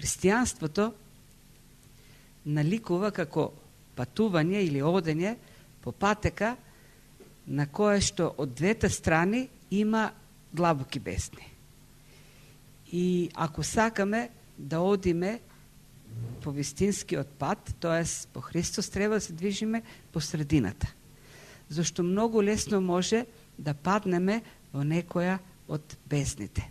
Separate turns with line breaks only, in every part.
Християнството наликува како патување или одење по патека на кое што од двете страни има длабоки бездни. И ако сакаме да одиме по вистинскиот пат, т.е. по Христос, треба да се движиме по средината. Зашто многу лесно може да паднеме во некоја од бездните.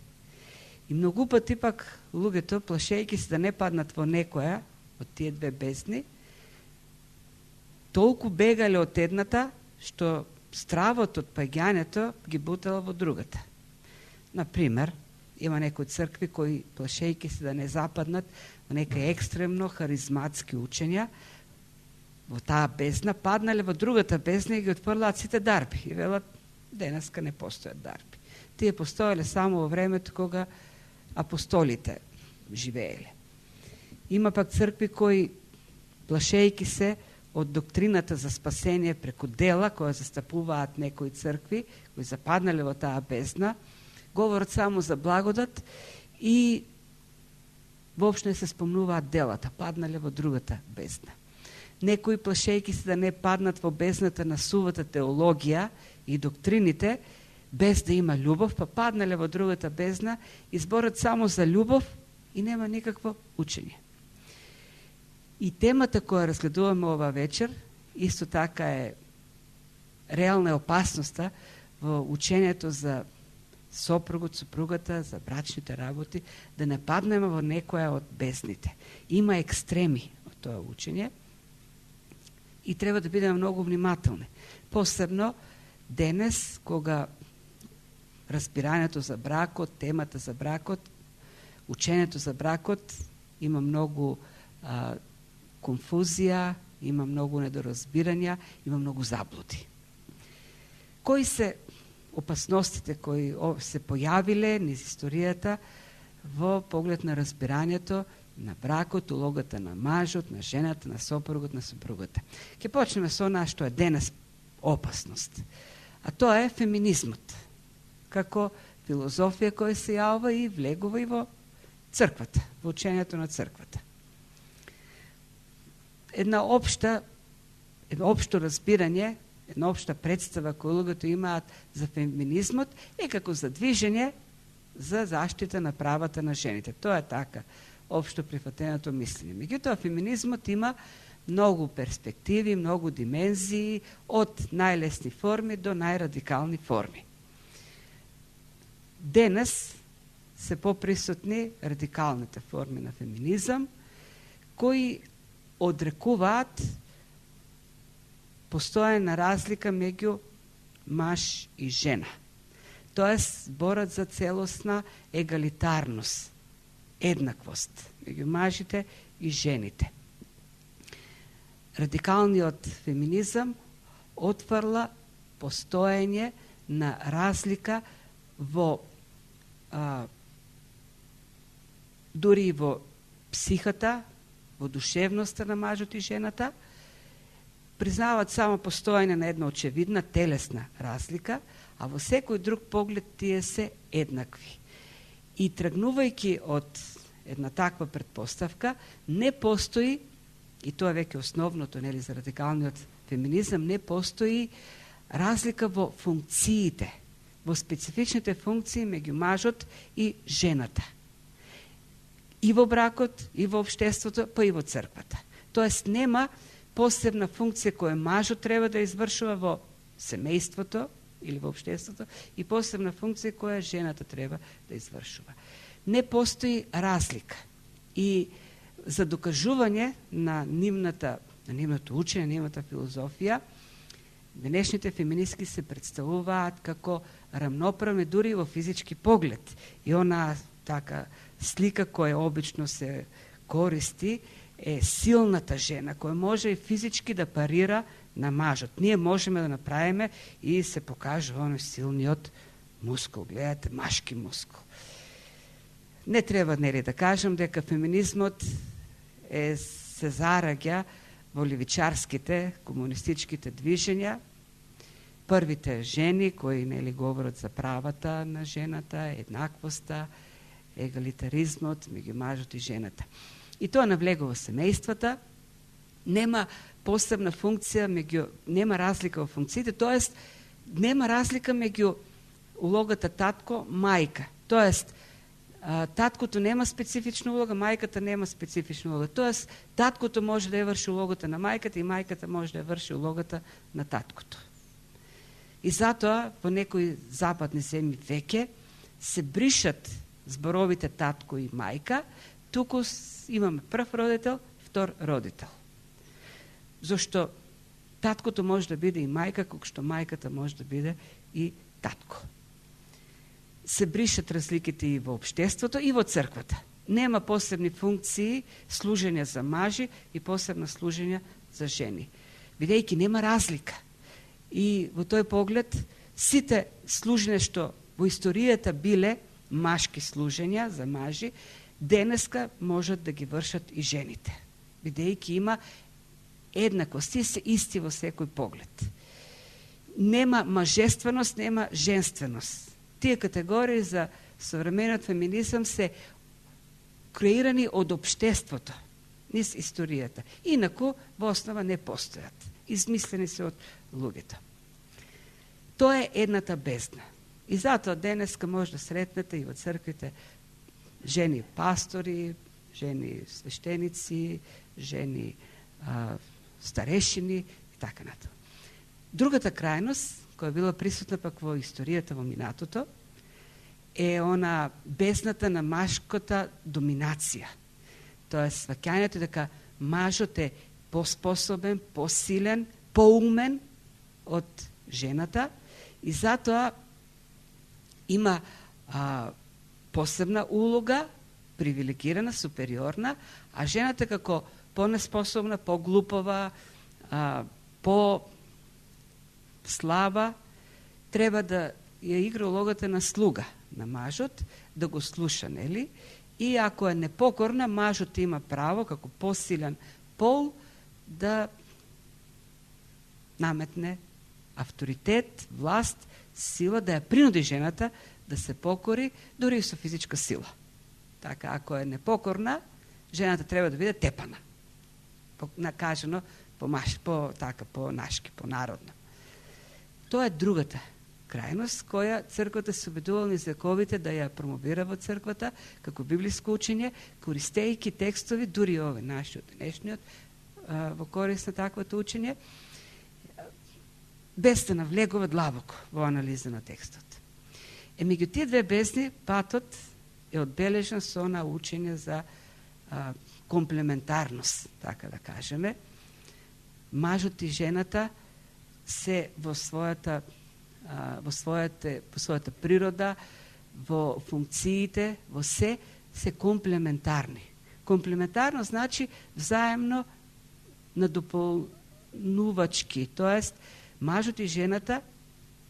И многу пати пак луѓето, плашејќи се да не паднат во некоја од тие две бездни, толку бегале од едната, што стравот од паѓањето ги бутала во другата. Например, има некои цркви кои, плашејќи се да не западнат во некои екстремно харизматски учења, во таа бездна, паднале во другата бездна и ги отфрлаат сите дарби. И велат, денеска не постојат дарби. Тие постоеле само во времето кога апостолите живееле. Има пак цркви кои, плашејќи се од доктрината за спасение преку дела, која застапуваат некои цркви, кои западнале во таа бездна, говорат само за благодат и воопшто не се спомнуваат делата, паднале во другата бездна. Некои, плашејќи се да не паднат во бездната на сувата теологија и доктрините, без да има љубов, па паднале во другата бездна и зборат само за љубов и нема никакво учење. И темата која разгледуваме ова вечер, исто така е реална опасноста во учењето за сопругот, сопругата, за брачните работи, да не паднеме во некоја од бездните. Има екстреми од тоа учење и треба да бидеме многу внимателни. Посебно денес, кога разбирањето за бракот, темата за бракот, учењето за бракот има многу конфузија, има многу недоразбирања, има многу заблуди. Кои се опасностите кои се појавиле низ историјата во поглед на разбирањето на бракот, улогата на мажот, на жената, на сопругот, на сопругата? Ќе почнеме со она што е денес опасност. А тоа е феминизмот, како филозофија која се јавува и влегува и во црквата, во учењето на црквата. Една општо разбирање, една општа представа која луѓето имаат за феминизмот е како за движење за заштита на правата на жените. Тоа е така општо прифатеното мислење. Меѓутоа, феминизмот има многу перспективи, многу димензии, од најлесни форми до најрадикални форми. Денес се поприсутни радикалните форми на феминизам, кои одрекуваат постојана разлика меѓу маж и жена. Тоест, зборат за целосна егалитарност, еднаквост меѓу мажите и жените. Радикалниот феминизам отврла постоење на разлика во дури во психата, во душевноста на мажот и жената, признаваат само постоење на една очевидна телесна разлика, а во секој друг поглед тие се еднакви. И тргнувајќи од една таква предпоставка, не постои, и тоа е веќе основното, нели, за радикалниот феминизам, не постои разлика во функциите, во специфичните функции меѓу мажот и жената. И во бракот, и во општеството, па и во црквата. Тоест, нема посебна функција која мажот треба да извршува во семејството или во општеството и посебна функција која жената треба да извршува. Не постои разлика. И за докажување на нивното учење, нивната филозофија, денешните феминистки се представуваат како рамноправни дури во физички поглед. И она така слика која обично се користи е силната жена, која може и физички да парира на мажот. Ние можеме да направиме и се покажува оној силниот мускул. Гледате, машки мускул. Не треба, нели, да кажам дека феминизмот се зараѓа во левичарските, комунистичките движења. Првите жени кои, нели, говорат за правата на жената, еднаквоста, егалитаризмот меѓу мажот и жената. И тоа навлегува семејствата, нема посебна функција нема разлика во функциите, тоест нема разлика меѓу улогата татко, мајка. Тоест, таткото нема специфична улога, мајката нема специфична улога. Тоест, таткото може да ја врши улогата на мајката и мајката може да ја врши улогата на таткото. И затоа, по некои западни земји веќе, се бришат зборовите татко и мајка, туку имаме прв родител, втор родител. Зошто таткото може да биде и мајка, како што мајката може да биде и татко. Се бришат разликите и во општеството и во црквата. Нема посебни функции служење за мажи и посебно служење за жени. Бидејќи нема разлика. И во тој поглед сите служења што во историјата биле машки служења за мажи, денеска можат да ги вршат и жените. Бидејќи има еднакост, тие се исти во секој поглед. Нема мажественост, нема женственост. Тие категории за современиот феминизам се креирани од општеството, низ историјата. Инаку, во основа не постојат. Измислени се од луѓето. Тоа е едната бездна. И затоа денеска може да сретнете и во црквите жени пастори, жени свештеници, жени старешини и така натаму. Другата крајност, која била присутна пак во историјата во минатото, е она бездната на машката доминација. Тоа е сваќањето дека мажот е поспособен, посилен, поумен од жената и затоа има посебна улога, привилегирана, супериорна, а жената како понеспособна, поглупова, по-слаба, треба да ја игра улогата на слуга на мажот, да го слуша, нели? И ако е непокорна, мажот има право, како посилен пол, да наметне авторитет, власт, сила, да ја принуди жената да се покори, дури и со физичка сила. Така, ако е непокорна, жената треба да биде тепана. Накажено по-нашки, по-народно. Тоа е другата крајност, која црквата се обидувала низ вековите да ја промовира во црквата, како библиско учење, користејќи текстови, дури овој нашиот денешниот, во корист на таквото учење, без да навлегува длабоко во анализа на текстот. Меѓу тие две бездни, патот е одбележан со она учење за комплементарност, така да кажеме. Мажот и жената се во својата природа, во функциите, во се комплементарни. Комплементарно значи взаемно надополнувачки, тоест мажот и жената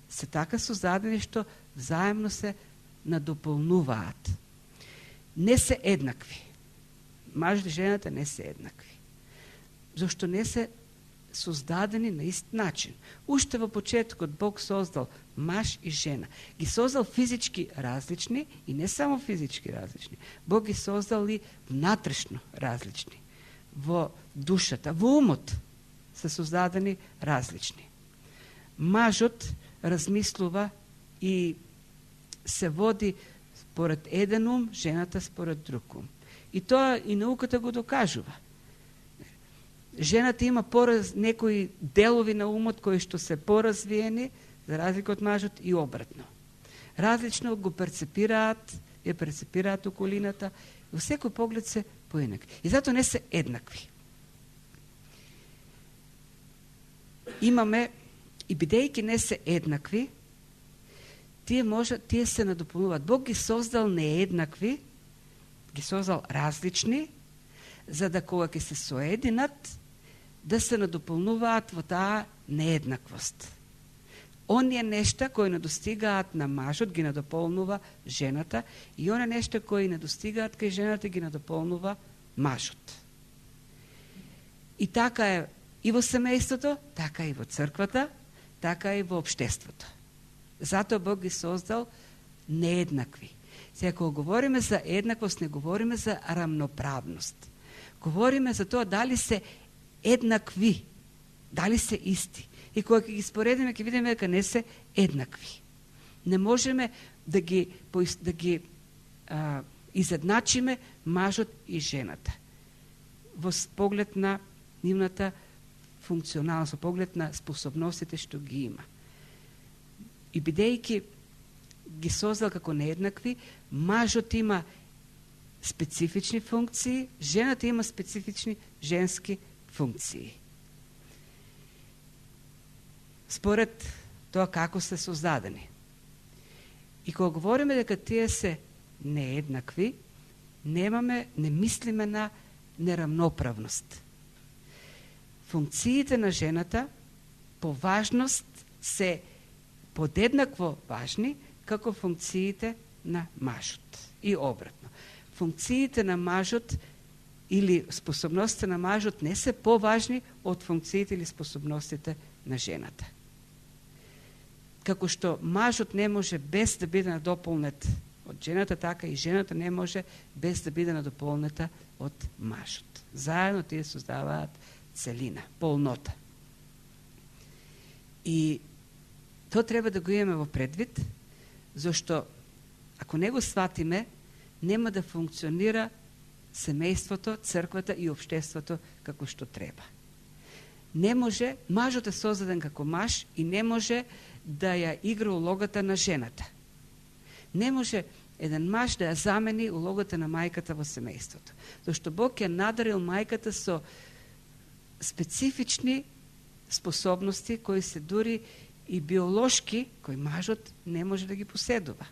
се така создадени што взаемно се надополнуваат. Не се еднакви. Мажот и жената не се еднакви. Зошто не се создадени на ист начин. Уште во почетокот Бог создал маж и жена. Ги создал физички различни и не само физички различни. Бог ги создал и внатрешно различни. Во душата, во умот се создадени различни. Мажот размислува и се води според еден ум, жената според друг ум. И тоа и науката го докажува. Жената има некои делови на умот кои што се поразвиени, за разлика од мажот, и обратно. Различно го ја перцепираат околината, во секој поглед се поеднакви. И затоа не се еднакви. Имаме, и бидејќи не се еднакви, тие се надополнуваат. Бог ги создал нееднакви, ги создал различни, за да кога ќе се соединат, да се надополнуваат во таа нееднаквост. Оние нешта кои недостигаат на мажот ги надополнува жената и оние нешта кои недостигаат кај жената ги надополнува мажот. И така е и во семејството, така и во црквата, така и во општеството. Затоа Бог ги создал нееднакви. Сега, кога говориме за еднаквост, не говориме за равноправност. Говориме за тоа дали се еднакви, дали се исти. И кога ги споредиме, ќе видиме дека не се еднакви. Не можеме да ги изедначиме мажот и жената во поглед на нивната функционалност, во поглед на способностите што ги има. И бидејќи ги создал како нееднакви, мажот има специфични функции, жената има специфични женски функции. Според тоа како се создадени. И кога говориме дека тие се нееднакви, не мислиме на неравноправност. Функциите на жената по важност се подеднакво важни како функциите на мажот. И обратно. Функциите на мажот или способностите на мажот не се поважни од функциите или способностите на жената. Како што мажот не може без да биде надополнет од жената, така и жената не може без да биде надополнета од мажот. Заедно тие создаваат целина, полнота. И тоа треба да го имаме во предвид, зашто ако не го сватиме, нема да функционира семејството, црквата и општеството како што треба. Не може, мажот е создаден како маж и не може да ја игра улогата на жената. Не може еден маж да ја замени улогата на мајката во семејството. Зашто Бог ја надарил мајката со специфични способности кои се дури и биолошки, кои мажот не може да ги поседува.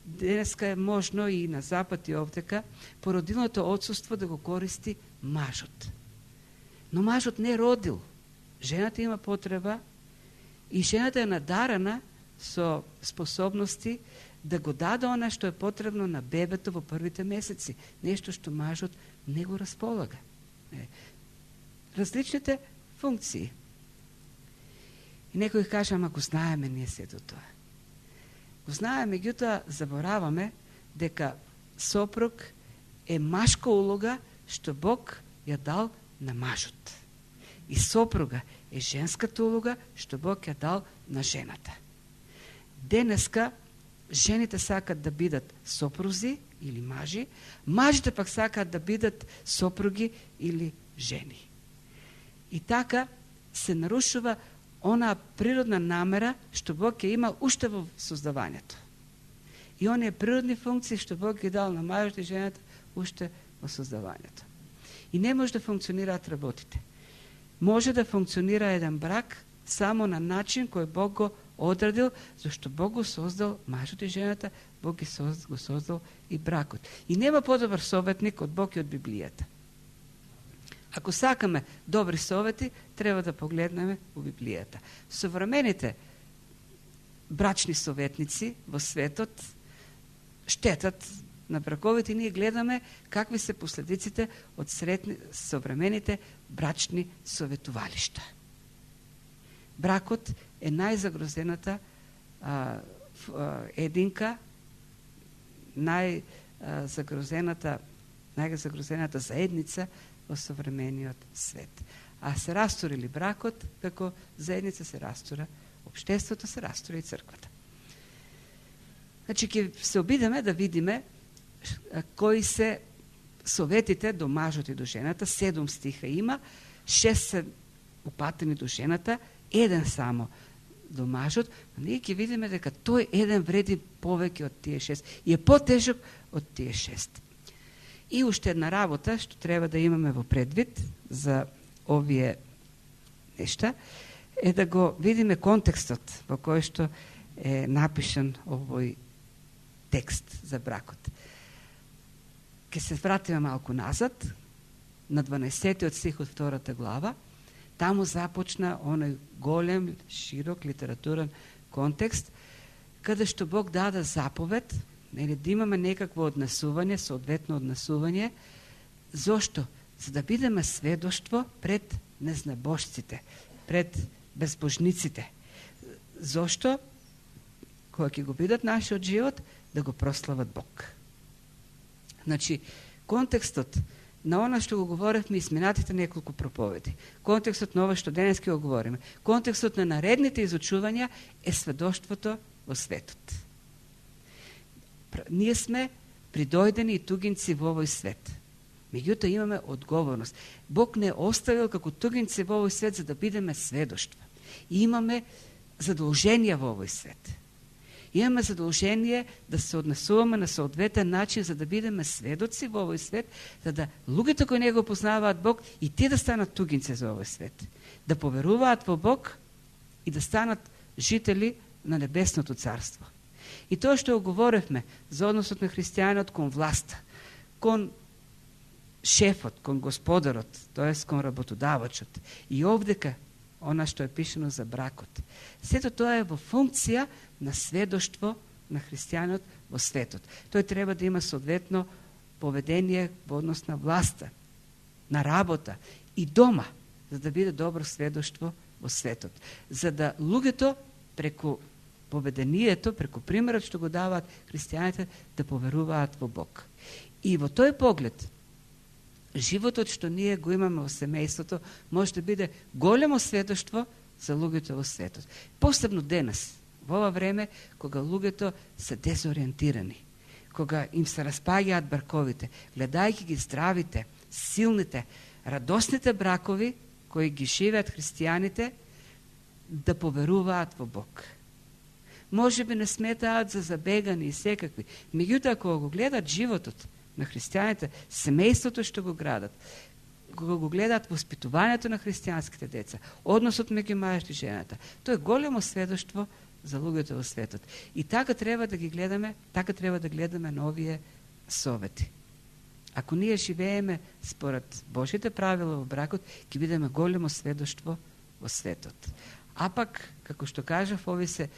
Денеска е можно и на запад и овдека породилното отсуство да го користи мажот. Но мажот не родил. Жената има потреба и жената е надарана со способности да го даде она што е потребно на бебето во првите месеци. Нешто што мажот не го располага. Различните функции. И некој каже, ама го знаеме ние сето тоа. Го знаеме, меѓутоа забораваме дека сопруг е машка улога што Бог ја дал на мажот. И сопруга е женската улога што Бог ја дал на жената. Денеска жените сакат да бидат сопрузи или мажи, мажите пак сакат да бидат сопруги или жени. И така се нарушува онаа природна намера што Бог ја имал уште во создавањето. И оние природни функции што Бог ги дал на мажот и жената уште во создавањето. И не може да функционираат работите. Може да функционира еден брак само на начин кој Бог го одредил, зашто Бог го создал мажот и жената, Бог го создал и бракот. И нема подобар советник од Бог и од Библијата. Ако сакаме добри совети, треба да погледнеме во Библијата. Современите брачни советници во светот штетат на браковите и ние гледаме какви се последиците од современите брачни советувалишта. Бракот е најзагрозената единка, најзагрозената заедница во современиот свет. А се растурили бракот, како заедница се растура општеството, се растура и црквата. Значи, ќе се обидеме да видиме кои се советите до мажот и до жената. 7 стиха има, 6 се упатени до жената, 1 само до мажот, но ние ќе видиме дека тој 1 вреди повеќе од тие 6 и е потежок од тие 6. И уште една работа што треба да имаме во предвид за овие нешта е да го видиме контекстот во кој што е напишан овој текст за бракот. Ке се вратиме малку назад, на 12 стих од 2 глава, таму започна оној голем, широк литературен контекст, каде што Бог даде заповед, да имаме некакво однесување, соодветно однесување. Зошто? За да бидеме сведоштво пред незнабожците, пред безбожниците. Зошто? Кога ќе го видат нашиот живот, да го прослават Бог. Значи, контекстот на она што го говоревме изминатите неколку проповеди, контекстот на ова што денески го говориме, контекстот на наредните изучувања е сведоштвото во светот. Ние сме придојдени и тугинци во овој свет. Меѓутоа имаме одговорност. Бог не оставил како тугинци во овој свет за да бидеме сведоштва. И имаме задолженија во овој свет. Имаме задолжение да се однесуваме на соодветен начин за да бидеме сведоци во овој свет, за да луѓето кои не го познаваат Бог и те да станат тугинци за овој свет. Да поверуваат во Бог и да станат жители на небесното царство. И тоа што го говоревме за односот на христијанот кон власта, кон шефот, кон господарот, тоест кон работодавачот. И овдека она што е пишено за бракот. Сето тоа е во функција на сведоштво на христијанот во светот. Тој треба да има соодветно поведение во однос на власта, на работа и дома, за да биде добро сведоштво во светот. За да луѓето преку поведението, преку примерот што го даваат христијаните, да поверуваат во Бог. И во тој поглед, животот што ние го имаме во семејството може да биде големо сведоштво за луѓето во светот. Посебно денес, во ова време, кога луѓето се дезориентирани, кога им се распаѓаат брковите, гледајќи ги здравите, силните, радосните бракови кои ги живеат христијаните, да поверуваат во Бог. Може би не сметаат за забегани и секакви, меѓутоа кога го гледат животот на христијаните, семејството што го градат, кога го гледаат воспитувањето на христијанските деца, односот меѓу мажот и жената, тоа е големо сведоштво за луѓето во светот. И така треба да ги гледаме, така треба да гледаме на овие совети. Ако ние живееме според Божите правила во бракот, ќе бидеме големо сведоштво во светот. А пак, како што кажав, овие се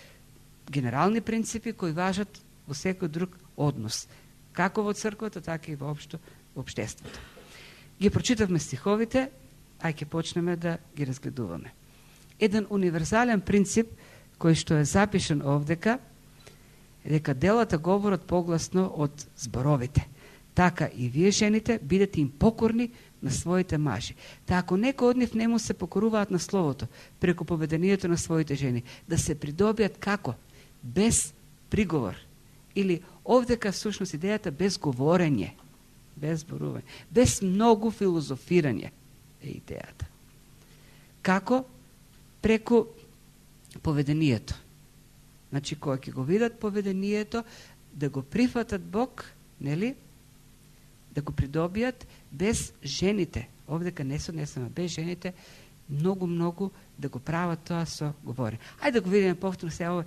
генерални принципи кои важат во секој друг однос, како во црквата, така и воопшто во општеството. Ги прочитавме стиховите, ај ќе почнеме да ги разгледуваме. Еден универзален принцип кој што е запишен овдека е дека делата говорат погласно од зборовите. Така и вие жените бидете им покорни на своите мажи. Та ако некој од нив не му се покоруваат на словото преку поведението на своите жени, да се придобијат како? Без приговор. Или овдека всушност идејата без говорење, без зборување, без многу филозофирање е идејата. Како? Преку поведението. Значи, кога ќе го видат поведението, да го прифатат Бог, нели? Да го придобијат без жените. Овдека не се однесаме без жените, многу да го прават тоа со говорење. Ајде да го видиме повторно сега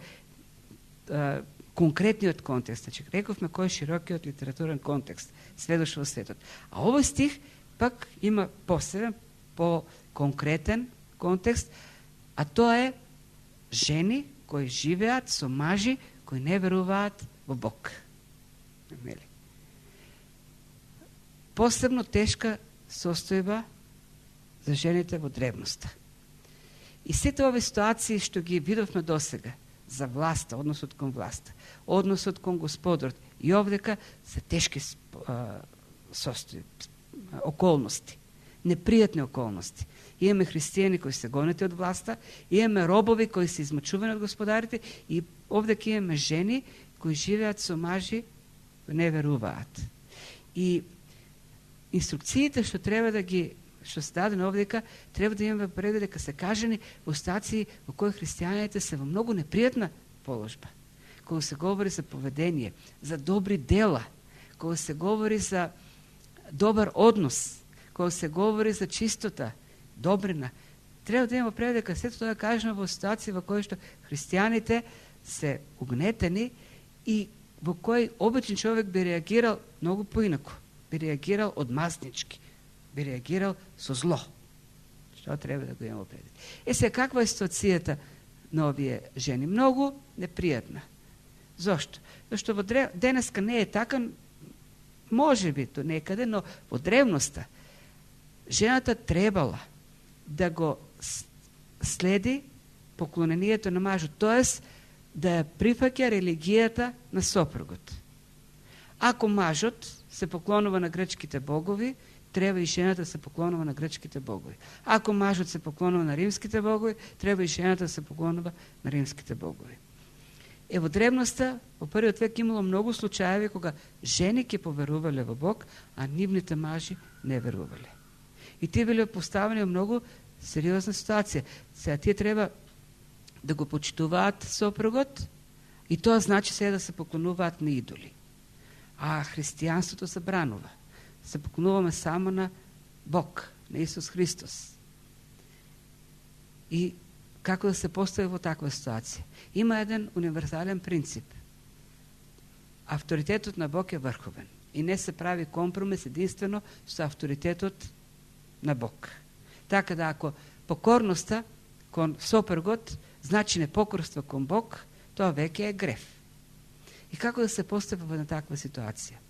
конкретниот контекст. Значи, рековме кој е широкиот литературен контекст, сведоштво во светот. А овој стих пак има посебен, по-конкретен контекст, а тоа е жени кои живеат со мажи кои не веруваат во Бог. Нели? Посебно тешка состојба за жените во древноста. И сите овие ситуации што ги видовме досега, за власта, односот кон власта, односот кон господарот, и овдека се тешки состојби, околности, непријатни околности. Имаме христијани кои се гонети од власта, имаме робови кои се измачувани од господарите и овдека имаме жени кои живеат со мажи кои не веруваат. И инструкциите што треба да ги што се дадени овдека, треба да имаме предвид дека се кажани во ситуации во кои христијаните се во многу непријатна положба. Кога се говори за поведение, за добри дела, кога се говори за добар однос, кога се говори за чистота, добрина, треба да имаме предвид дека сето тоа е кажано во ситуации во кои што христијаните се угнетени и во кој обичен човек би реагирал многу поинаку, би реагирал одмазнички, би реагирал со зло. Што треба да го имаме предвид. Сега, каква е ситуацијата на овие жени? Многу непријатна. Зошто? Зашто во денеска не е така, може би то некаде, но во древноста жената требала да го следи поклонението на мажот, тоест да ја прифаќа религијата на сопругот. Ако мажот се поклонува на грчките богови, треба и жената да се поклонува на грчките богови. Ако мажот се поклонува на римските богови, треба и жената да се поклонува на римските богови. Во древноста, во првиот век имало многу случаеви кога жени ќе поверувале во Бог, а нивните мажи не верувале. И тие биле поставени во многу сериозна ситуација. Сега тие треба да го почитуваат сопругот и тоа значи сега да се поклонуваат на идоли. А христијанството забранува. Се поклонуваме само на Бог, на Исус Христос. И како да се постави во таква ситуација? Има еден универзален принцип. Авторитетот на Бог е врховен и не се прави компромис единствено со авторитетот на Бог. Така да ако покорноста кон сопругот значи непокорство кон Бог, тоа веќе е греф. И како да се постапи во таква ситуација?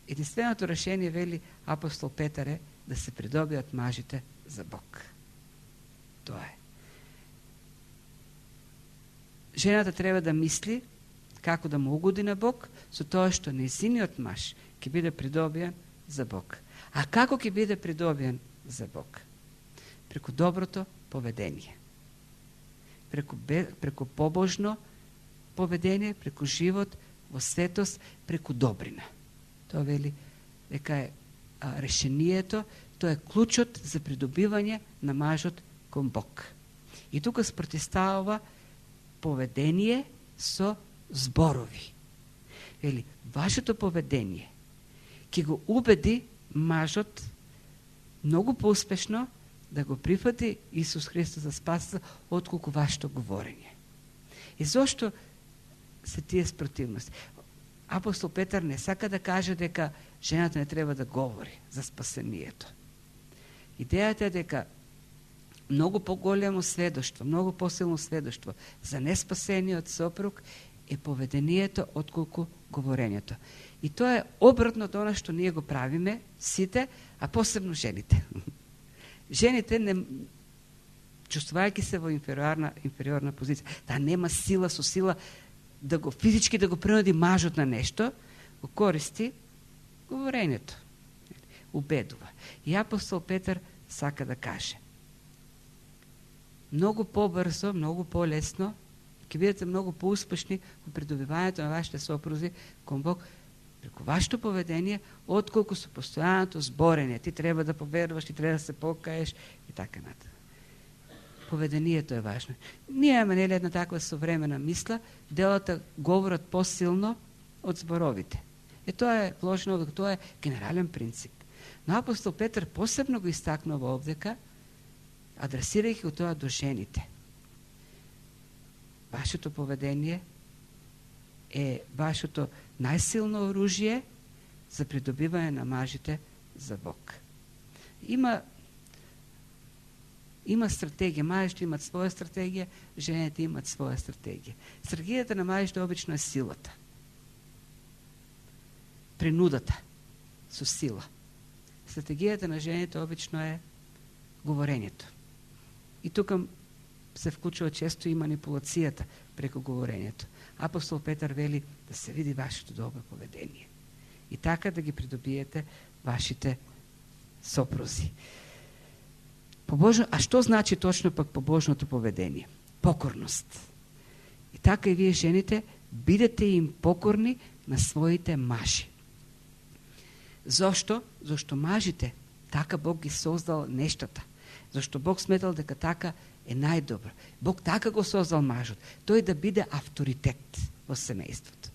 Единственото решение, вели апостол Петар, е да се придобиат мажите за Бог. Тоа е. Жената треба да мисли како да му угоди на Бог со тоа што нејзиниот маж ќе биде придобиен за Бог. А како ќе биде придобиен за Бог? Преку доброто поведение. Преку побожно поведение, преку живот во светост, преку добрина. Тоа вели дека е решението, тоа е клучот за придобивање на мажот кон Бог. И тука спротиставува поведение со зборови. Вели, вашето поведение ќе го убеди мажот многу поуспешно да го прифати Исус Христос за спасител отколку вашето говорење. И зошто се тие спротивности? Апостол Петар не сака да каже дека жената не треба да говори за спасението. Идејата е дека многу поголемо сведоштво, многу посилно сведоштво за неспасениот сопруг е поведението отколку говорењето. И тоа е обратно од она што ние го правиме сите, а посебно жените. Жените, чувствувајќи се во инфериорна позиција, таа нема сила со сила да го физички да го принуди мажот на нешто, го користи говорењето. Убедува. И апостол Петар сака да каже: многу побрзо, многу полесно, ќе бидете многу поуспешни во придобивањето на вашите сопрузи кон Бог преку вашето поведение, отколку со постојаното зборење. Ти треба да поверуваш, ти треба да се покаеш и така натаму. Поведението е важно. Ние имаме нели една таква современа мисла, делата говорат посилно од зборовите. Тоа е вложено, тоа е генерален принцип. Но апостол Петар посебно го истакнува овдека, адресирајќи тоа до жените. Вашето поведение е вашето најсилно оружје за придобивање на мажите за Бог. Има стратегија, мажите имат своја стратегија, жените имат своја стратегија. Стратегијата на мажите обично е силата. Принудата со сила. Стратегијата на жените обично е говорењето. И тука се вклучува често и манипулацијата преку говорењето. Апостол Петар вели да се види вашето добро поведение. И така да ги придобиете вашите сопрузи. А што значи точно пак побожното поведение? Покорност. И така и вие жените бидете им покорни на своите мажи. Зошто? Зошто мажите, така Бог ги создал нештата. Зашто Бог сметал дека така е најдобро. Бог така го создал мажот. Тој да биде авторитет во семејството.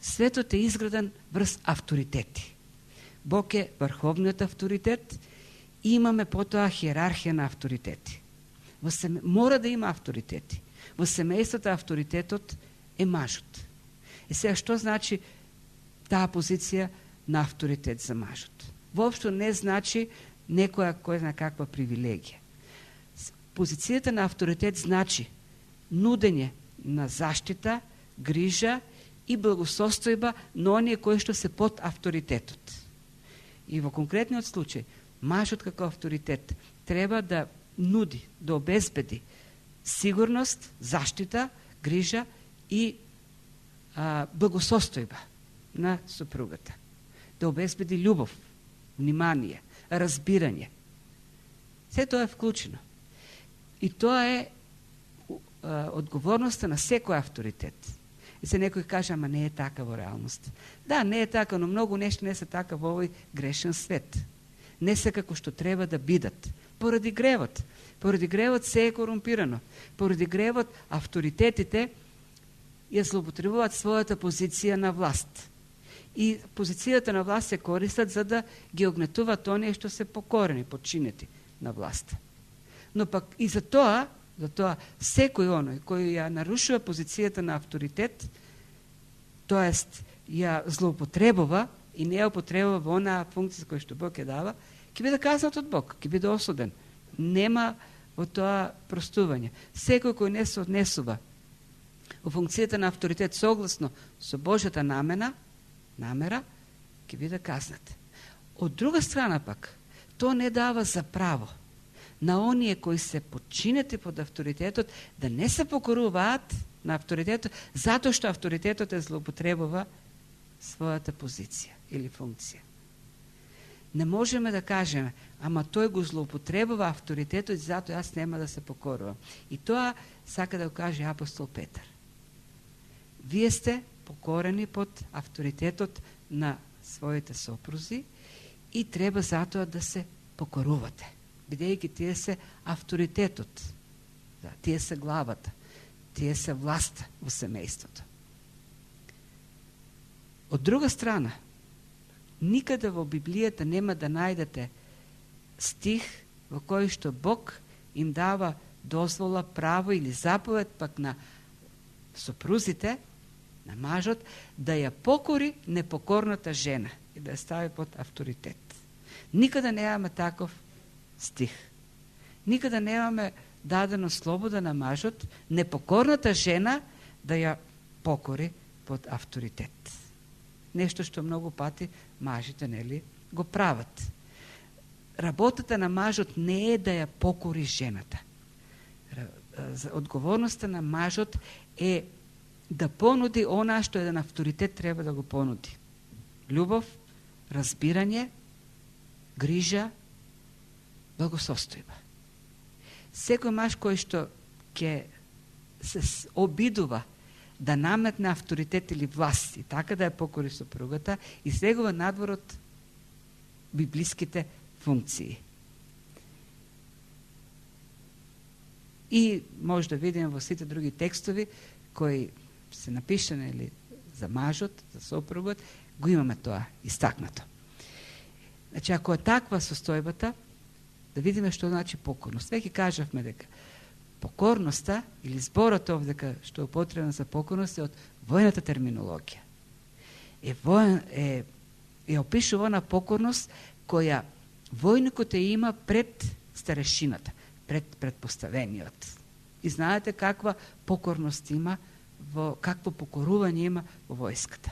Светот е изграден врз авторитети. Бог е врховниот авторитет и имаме потоа хиерархија на авторитети. Мора да има авторитети. Во семејството авторитетот е мажот. И сега што значи таа позиција на авторитет за мажот? Воопшто не значи некоја кој знае каква привилегија. Позицијата на авторитет значи нудење на заштита, грижа и благосостојба на оние кои што се под авторитетот. И во конкретниот случај, мажот како авторитет треба да нуди, да обезбеди сигурност, заштита, грижа и благосостојба на сопругата. Да обезбеди љубов, внимание, разбирање. Се тоа е вклучено. И тоа е одговорноста на секој авторитет. И се некој каже, ама не е така во реалност. Да, не е така, но многу нешто не се така во овој грешен свет. Не се како што треба да бидат. Поради гревот. Поради гревот се е корумпирано. Поради гревот авторитетите ја злоупотребуваат својата позиција на власт. И позицијата на власт се користат за да ги огнетуваат оние што се покорени, подчинети на власт. Но пак и за тоа секој оној кој ја нарушува позицијата на авторитет, тоест ја злоупотребува и не ја употребува во онаа функција која што Бог ја дава, ќе биде казнат од Бог, ќе биде осуден. Нема во тоа простување. Секој кој не се однесува во функцијата на авторитет согласно со Божјата намера, ќе биде казнат. Од друга страна пак, тоа не дава за право на оние кои се подчинети под авторитетот да не се покоруваат на авторитетот, затоа што авторитетот е злоупотребува својата позиција или функција. Не можеме да кажеме, ама тој го злоупотребува авторитетот и затоа јас нема да се покорувам. И тоа сака да го каже апостол Петар. Вие сте покорени под авторитетот на своите сопрузи и треба затоа да се покорувате, бидејќи тие се авторитетот, тие се главата, тие се власта во семејството. Од друга страна, никаде во Библијата нема да најдете стих во кој што Бог им дава дозвола, право или заповед пак на сопрузите, на мажот, да ја покори непокорната жена и да ја стави под авторитет. Никаде немаме таков стих. Никаде немаме дадено слобода на мажот, непокорната жена да ја покори под авторитет. Нешто што многу пати мажите, нели, го прават. Работата на мажот не е да ја покори жената. Одговорноста на мажот е да понуди она што еден авторитет треба да го понуди. Љубов, разбирање, грижа, благосостојба. Секој маж кој што ќе се обидува да наметне авторитет или власт и така да ја покори сопругата, излегува надвор од библиските функции. И може да видиме во сите други текстови кои се напишани или за мажот, за сопругот, го имаме тоа истакнато. Значи, ако е таква состојбата, да видиме што значи покорност. Веќе кажавме дека покорноста или зборот овдека што е употребен за покорност е од војната терминологија. Е опишува на покорност која војникот ја има пред старешината, пред предпоставениот. И знаете каква покорност има, какво покорување има во војската.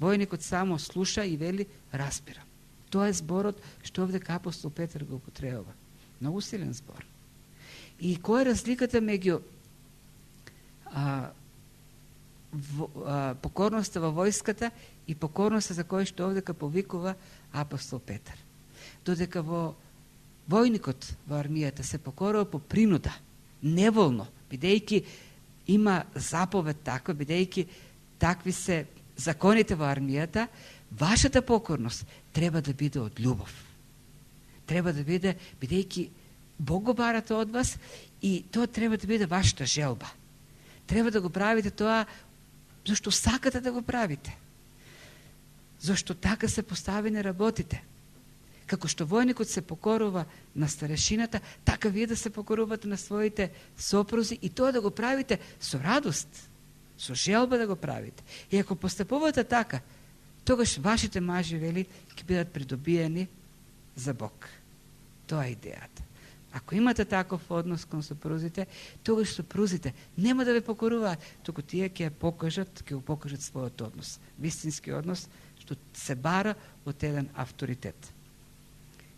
Војникот само слуша и вели разбира. Тоа е зборот што овдека апостол Петар го употребува. Многу силен збор. И која е разликата меѓу покорноста во војската и покорноста за која што овдека повикува апостол Петар? Додека во војникот во армијата се покорува по принуда, неволно, бидејќи има заповед таква, бидејќи такви се законите во армијата, вашата покорност треба да биде од љубов. Треба да биде, бидејќи Бог го барате од вас и тоа треба да биде вашата желба. Треба да го правите тоа зашто сакате да го правите. Зашто така се поставени работите. Како што војникот се покорува на старешината, така вие да се покорувате на своите сопрузи и тоа да го правите со радост, со желба да го правите. И ако постапувате така, тогаш вашите мажи, вели, ќе бидат придобиени за Бог. Тоа е идејата. Ако имате таков однос кон сопрузите, тогаш сопрузите нема да ве покоруваат, туку тие ќе го покажат својот однос. Вистински однос, што се бара од еден авторитет.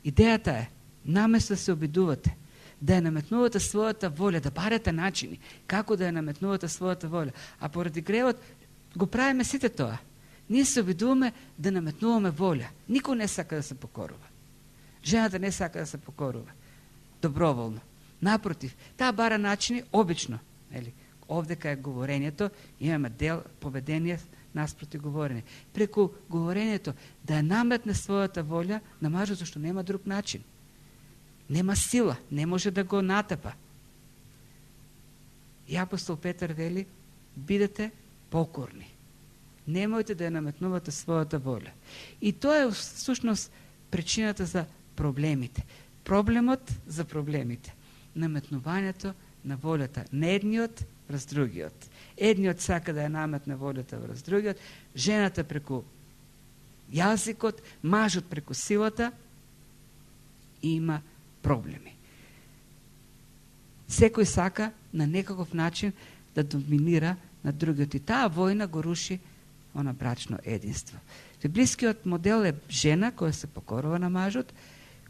Идејата е, наместо да се обидувате, да ја наметнувате својата волја, да барате начини како да ја наметнувате својата волја. А поради гревот го правиме сите тоа. Ние се обидуваме да наметнуваме воля. Никой не сака да се покорува. Жената не сака да се покорува. Доброволно. Напротив, таа бара начини обично. Овде кај говорењето имаме дел поведение наспроти говорење. Преку говорењето да ја наметне својата волја на мажот, зашто нема друг начин. Нема сила, не може да го натапа. И апостол Петар вели, бидете покорни. Немојте да ја наметнувате својата воля. И тоа е всушност причината за проблемите. Проблемот за проблемите. Наметнувањето на волјата на едниот врз другиот. Едниот сака да ја наметне волјата врз другиот, жената преку јазикот, мажот преку силата, и има проблеми. Секој сака на некаков начин да доминира на другиот и таа војна го руши она брачно единство. Библискиот модел е жена која се покорува на мажот,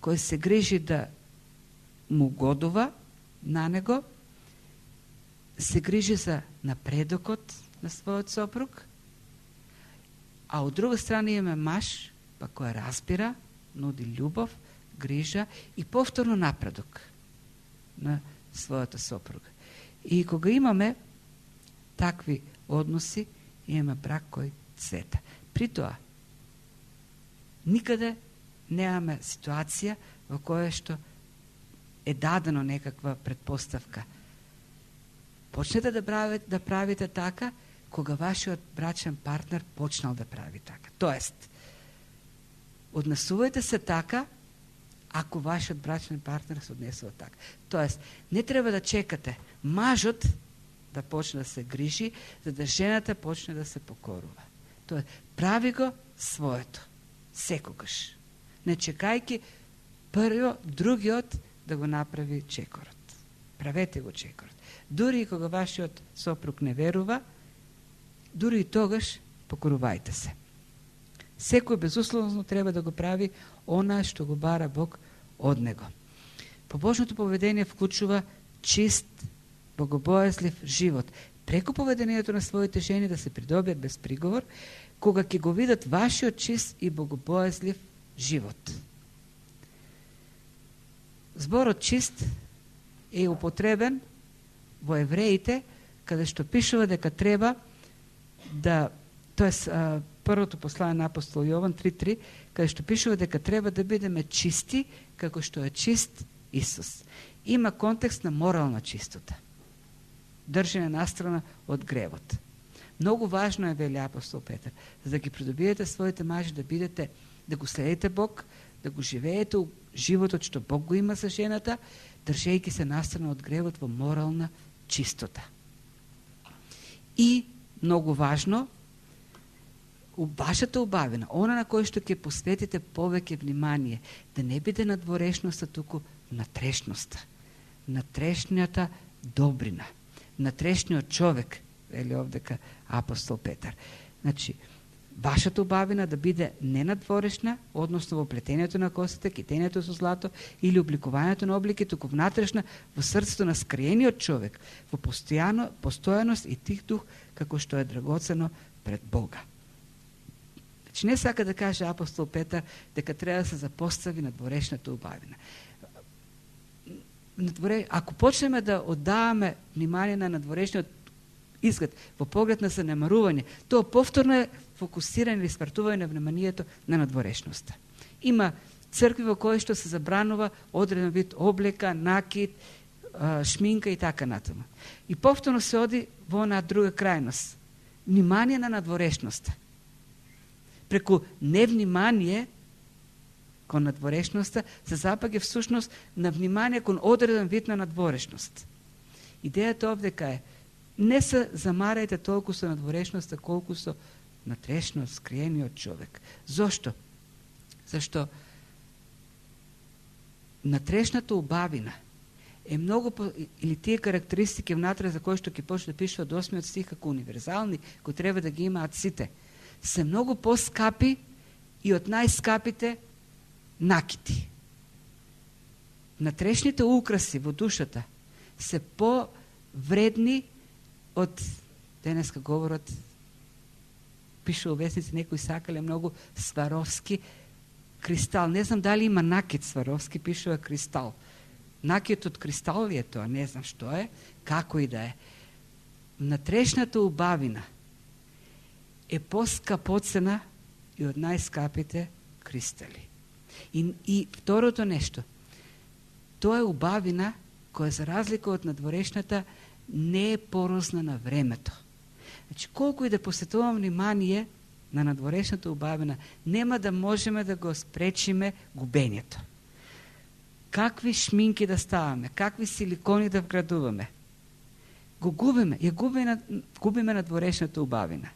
која се грижи да му годува на него, се грижи за напредокот на својот сопруг, а од друга страна имаме маж, па која разбира, нуди љубов, грижа и повторно напредок на својата сопруга. И кога имаме такви односи, имаме брак кој цвета. При тоа, никаде немаме ситуација во која што е дадено некаква предпоставка. Почнете да правите така, кога вашиот брачен партнер почнал да прави така. Тоест, однесувајте се така, ако вашиот брачен партнер се однесува така. Тоест, не треба да чекате мажот да почне да се грижи, за да жената почне да се покорува. Тоест, прави го своето. Секогаш. Не чекајки прво другиот да го направи чекорот. Правете го чекорот. Дури и кога вашиот сопруг не верува, дури и тогаш покорувајте се. Секој безусловно треба да го прави она што го бара Бог од него. Побожното поведение вклучува чист, богобојазлив живот. Преку поведението на своите жени да се придобият без приговор, кога ќе го видат вашиот чист и богобојазлив живот. Зборот чист е употребен во Евреите, каде што пишува дека треба да, тоест првото послание на апостол Јован 3.3, каде што пишува дека треба да бидеме чисти, како што е чист Исус. Има контекст на морална чистота. Држење настрана од гревот. Многу важно е, вели апостол Петар, за да ги придобиете своите мажи, да бидете, да го следите Бог, да го живеете животот што Бог го има за жената, држејќи се настрана од гревот во морална чистота. И многу важно, вашата убавина, она на кој што ќе посветите повеќе внимание, да не биде надворешноста, туку натрешноста. Натрешнијата добрина. Натрешниот човек, вели овдека апостол Петар. Значи, вашата убавина да биде не надворешна, односно во плетењето на косите, китењето со злато или обликувањето на облики, туку внатрешна во срцето на скриениот човек, во постојаност и тих дух, како што е драгоцено пред Бога. Значи, не сака да каже апостол Петар дека треба да се запостави надворешната убавина. Ако почнеме да оддаваме внимание на надворешниот изглед во поглед на занемарување, тоа повторно е фокусирање или свртување на вниманието на надворешноста. Има цркви во кои што се забранува одреден вид облека, накид, шминка и така натаму. И повторно се оди во една друга крајност. Внимание на надворешноста. Преку невнимание кон надворешноста се запаѓа всушност на внимание кон одреден вид на надворешност. Идејата овдека е не се замарајте толку со надворешноста колку со натрешно скриениот човек. Зошто? Зашто натрешната убавина е многу или тие карактеристики внатре за кои што ќе почне да пишува од 8 стих како универзални, кои треба да ги имаат сите, се многу поскапи и од најскапите накити. Натрешните украси во душата се повредни од, денеска говорат, piše u vesnici, nekoj sakale mnogo Swarovski kristal. Ne znam da li ima nakit Swarovski, piše je kristal. Nakit od kristal je to, ne znam što je, kako i da je. Внатрешната убавина е по-скъпоцена и от най-скъпите кристали. И второто нещо, то е убавина, koja за разлика от надворешната не е порозна на времето. Значи, колко и да посветувам внимание на надворешната убавина, нема да можем да го спречиме губението. Какви шминки да ставаме, какви силикони да вградуваме, го губиме. Я губиме надворешната убавина.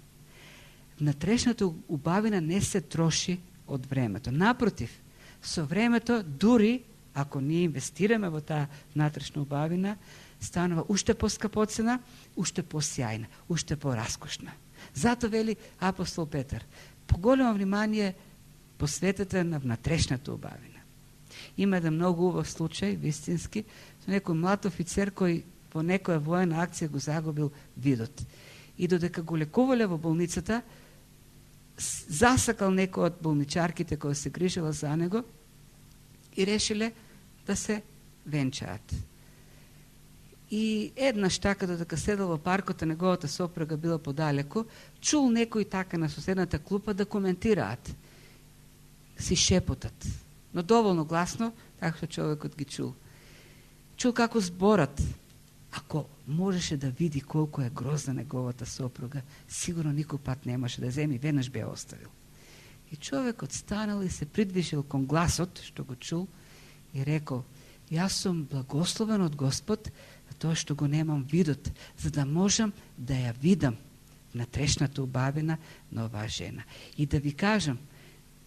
Внатрешната убавина не се троши от времето. Напротив, со времето, дури ако ние инвестираме во таа внатрешна убавина, станува уште по-скъпоцена, уште по-сјајна, уште по-раскошна. Зато вели апостол Петар, поголемо внимание посветете на внатрешната убавина. Има еден многу убав случај, вистински, со некој млад офицер кој во некоја воена акција го загубил видот. И додека го лекувале во болницата, засакал некој од болничарките која се грижила за него и решиле да се венчаат. И еднаш така додека седел во паркот, а неговата сопруга била подалеку, чул некој така на соседната клупа да коментираат. Си шепотат, но доволно гласно, така што човекот ги чул. Чул како зборат. Ако можеше да види колко е грозна неговата сопруга, сигурно никој пат немаше да земи, веднаш бе оставил. И човекот станал и се придвижил кон гласот, што го чул, и рекол, јас сум благословен од Господ, за тоа што го немам видот, за да можам да ја видам внатрешната убавина на оваа жена. И да ви кажам,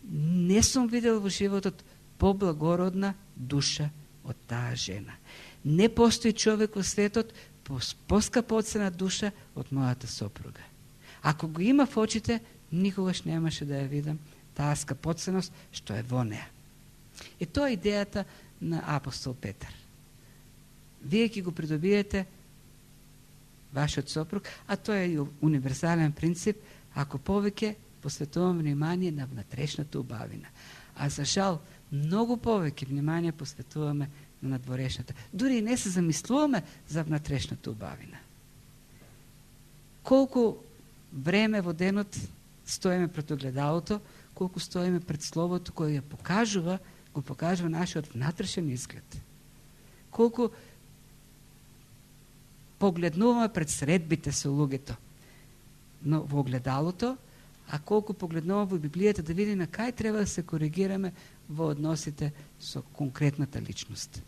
не сум видел во животот поблагородна душа од таа жена. Не постои човек во светот поскапоцена душа од мојата сопруга. Ако го има в очите, никогаш немаше да ја видам таа скапоценост што е во неа. И тоа е идејата на апостол Петар. Вие ќе го придобиете вашиот сопруг, а тоа е универзален принцип, ако повеќе посветувам внимание на внатрешната убавина. А за жал, многу повеќе внимание посветуваме на надворешната. Дури и не се замислуваме за внатрешната убавина. Колку време во денот стоиме пред огледалото, колку стоиме пред словото кој ја покажува, го покажува нашиот внатрешен изглед. Колку погледнуваме пред средбите со луѓето, но во огледалото, а колку погледнуваме во Библијата да видиме кај треба да се коригираме во односите со конкретната личност.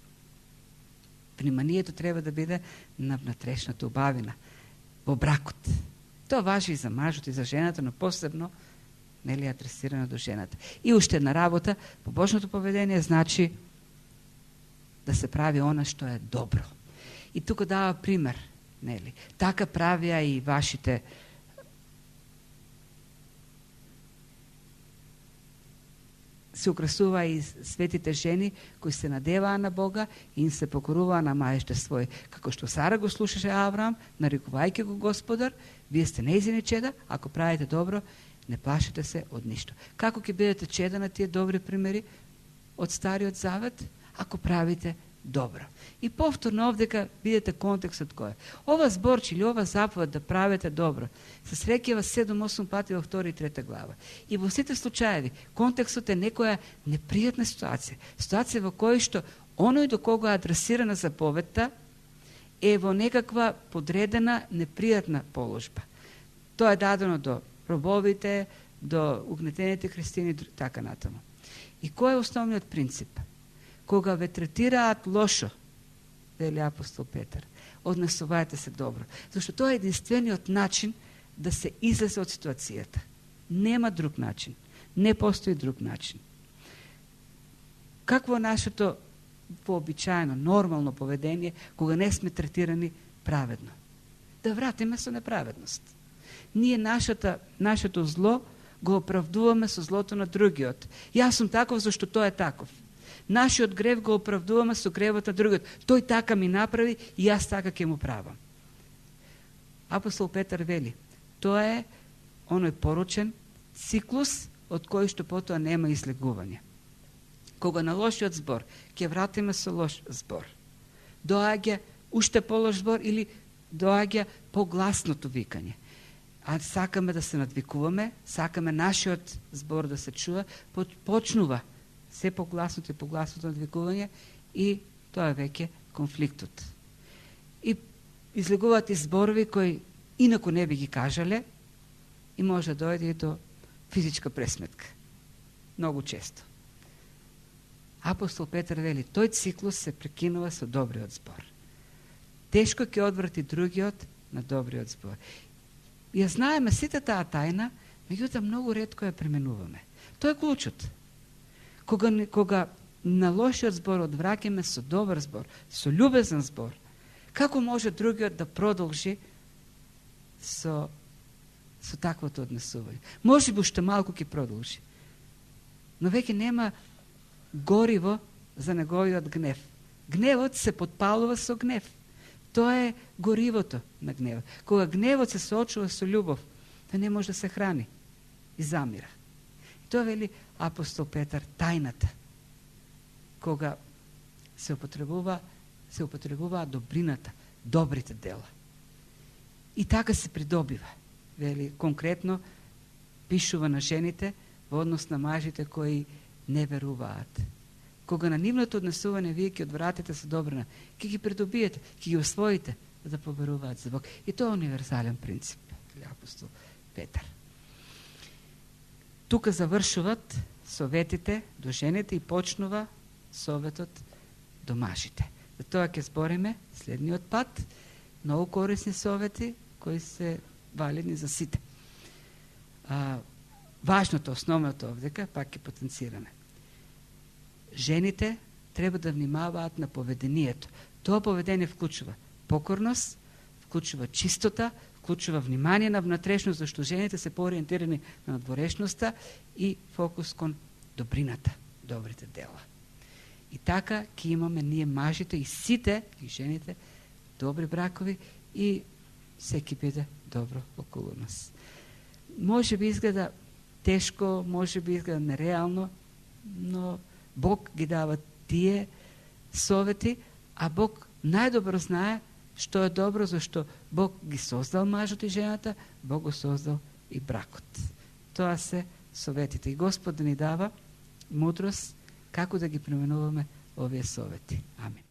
Вниманието треба да биде на внатрешната убавина, во бракот. Тоа важи и за мажот и за жената, но посебно нели адресирано до жената. И уште една работа, побожното поведение значи да се прави она што е добро. И тука дава пример, нели. Така правиа и вашите се украсува и светите жени кои се надеваа на Бога и им се покоруваа на мајšte свој. Како што Сара го слушаше Авраам, нарекувајќи го Господар, вие сте нејзини чеда, ако правите добро, не плашете се од ништо. Како ќе бидете чеда на тие добри примери од Стариот Завет? Ако правите добро. И повторно овдека видите контекстот кој е. Ова зборче или ова заповед да правите добро се среќава 7-8 пати во 2 и 3 глава. И во сите случаеви контекстот е некоја непријатна ситуација. Ситуација во која што оној до кога е адресирана заповедта е во некаква подредена непријатна положба. Тоа е дадено до робовите, до угнетените христијани, така натаму. И кој е основниот принцип? Кога ве третираат лошо, вели апостол Петар, однесувајте се добро. Зашто тоа е единствениот начин да се излезе од ситуацијата. Нема друг начин. Не постои друг начин. Какво е нашето вообичаено, нормално поведение, кога не сме третирани праведно? Да вратиме со неправедност. Ние нашето зло го оправдуваме со злото на другиот. Јас сум таков зашто тој е таков. Нашиот грев го оправдуваме со гревот на другиот. Тој така ми направи и јас така ќе му правам. Апостол Петар вели, тоа е оној порочен циклус од кој што потоа нема излегување. Кога на лошиот збор ќе вратиме со лош збор, доаѓа уште полош збор или доаѓа погласното викање. А сакаме да се надвикуваме, сакаме нашиот збор да се чува, почнува се погласното и погласното надвикување и тоа е веќе конфликтот. И излегуваат и зборови кои инаку не би ги кажале и може да дојде и до физичка пресметка. Многу често. Апостол Петар вели, тој циклус се прекинува со добриот збор. Тешко ќе одврати другиот на добриот збор. Ја знаеме сите таа тајна, меѓутоа многу ретко ја применуваме. Тоа е клучот. Кога на лошиот збор одвраќаме со добар збор, со љубезен збор, како може другиот да продолжи со таквото однесување? Може би уште малку ќе продолжи, но веќе нема гориво за неговиот гнев. Гневот се подпалува со гнев. Тоа е горивото на гневот. Кога гневот се соочува со љубов, тоа не може да се храни и замира. И тоа вели апостол Петар, тајната. Кога се употребува добрината, добрите дела. И така се придобива. Вели, конкретно пишува на жените во однос на мажите кои не веруваат. Кога на нивното однесување вие ќе одвратите со добрина, ќе ги придобиете, ќе ги освоите да поверуваат за Бог. И тоа е универзален принцип, апостол Петар. Тука завршуват советите до жените и почнува советот до мажите. За тоа ќе збориме следниот пат, многу корисни совети кои се валидни за сите. Важното, основното овдека, пак ќе потенцираме. Жените треба да внимаваат на поведението. Тоа поведение вклучува покорност, вклучува чистота, вклучува внимание на внатрешност, зашто жените се поориентирани на надворешноста и фокус кон добрината, добрите дела. И така ќе имаме ние мажите и сите, и жените, добри бракови и секи биде добро околу нас. Може би изгледа тешко, може би изгледа нереално, но Бог ги дава тие совети, а Бог најдобро знае што е добро, зашто Бог ги создал мажот и жената, Бог го создал и бракот. Тоа се советите. И Господ да ни дава мудрост како да ги применуваме овие совети. Амин.